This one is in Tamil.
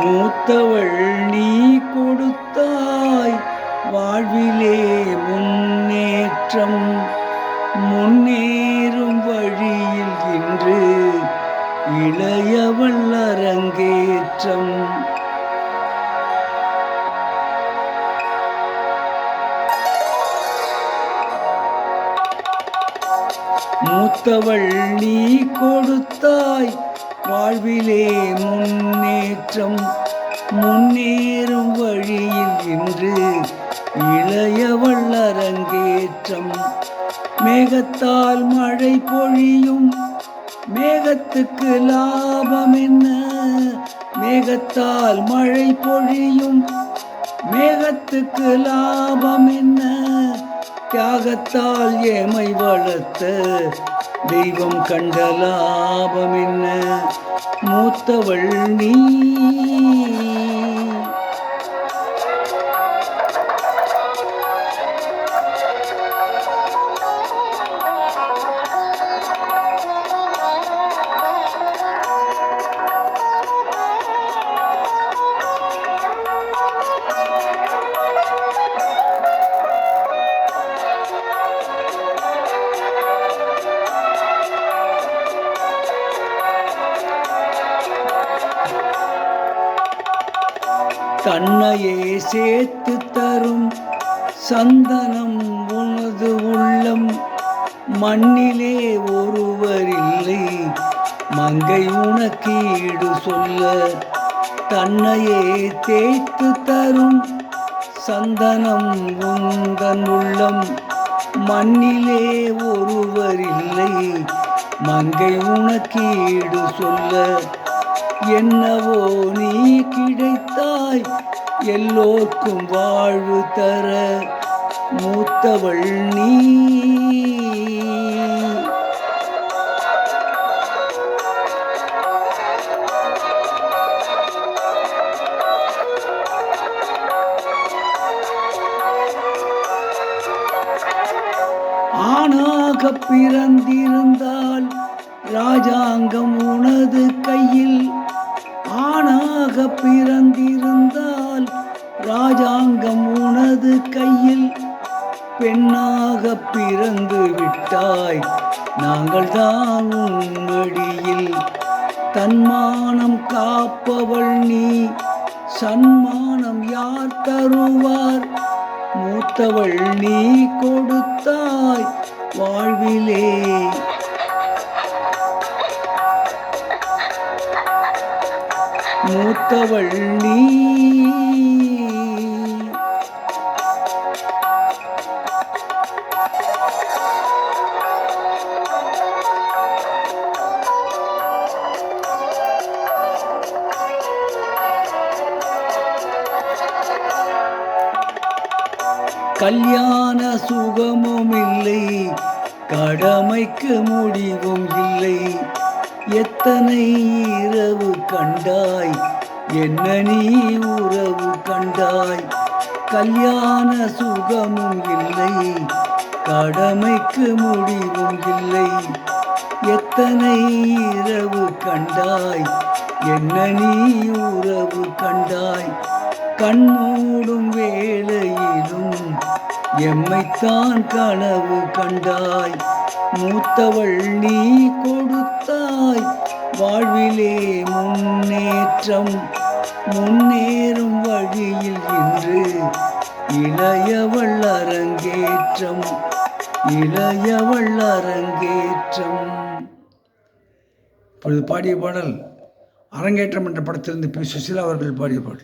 மூத்தவள் நீ கொடுத்தாய் வாழ்விலே முன்னேற்றம். முன்னேறும் வழியில் இன்று இளையவள் அரங்கேற்றம். மூத்தவள் நீ கொடுத்தாய் வாழ்விலே முன்னேற்றம். முன்னேறும் வழியில் இன்று இளையவள் அரங்கேற்றம். மேகத்தால் மழை பொழியும் மேகத்துக்கு லாபம் என்ன? மேகத்தால் மழை பொழியும் மேகத்துக்கு லாபம் என்ன? தியாகத்தால் ஏமை வளர்த்த தெய்வம் கண்ட லாபம் என்ன? மூத்தவள் நீ. தன்னையே சேர்த்து தரும் சந்தனம் உனது உள்ளம். மண்ணிலே ஒருவர் இல்லை மங்கை உனக்கீடு சொல்ல. தன்னையே தேய்த்து தரும் சந்தனம் உந்தன் உள்ளம். மண்ணிலே ஒருவர் இல்லை மங்கை உனக்கீடு சொல்ல. என்னவோ நீ கிடைத்தாய் எல்லோர்க்கும் வாழ்வு தர. மூத்தவள் நீ. ஆணாக பிறந்திருந்தால் ராஜாங்கம் உனது கையில். ஆணாக பிறந்திருந்தால் ராஜாங்கம் உனது கையில். பெண்ணாக பிறந்து விட்டாய் நாங்கள் தான் உன்மடியில். தன்மானம் காப்பவள் நீ சன்மானம் யார் தருவார்? மூத்தவள் நீ கொடுத்தாய் வாழ்விலே. மூத்தவள் நீ. கல்யாண சுகமும் இல்லை கடமைக்கு முடிவும் இல்லை. எத்தனை இரவு கண்டாய் என்ன நீ உறவு கண்டாய். கல்யாண சுகமும் இல்லை கடமைக்கு முடிவும் இல்லை. எத்தனை இரவு கண்டாய் என்ன நீ உறவு கண்டாய். கண்மூடும் வேளையிலும் எம்மைத்தான் கனவு கண்டாய். மூத்தவள் நீ கொடுத்தாய் வாழ்விலே முன்னேற்றம். முன்னேறும் வழியில் இன்று இளையவள் அரங்கேற்றம். இளையவள் அரங்கேற்றம். இப்பொழுது பாடிய பாடல் அரங்கேற்றம் என்ற படத்திலிருந்து பி. சுசீலா அவர்கள் பாடிய பாடல்.